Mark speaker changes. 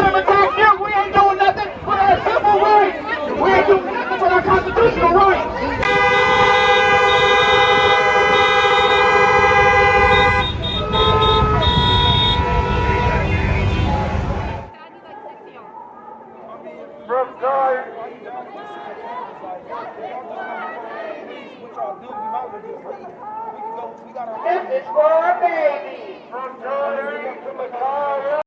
Speaker 1: let them attack you. We ain't doing nothing for our civil rights. We ain't doing nothing for our constitutional rights. This is for our baby. From Jordan to Macau.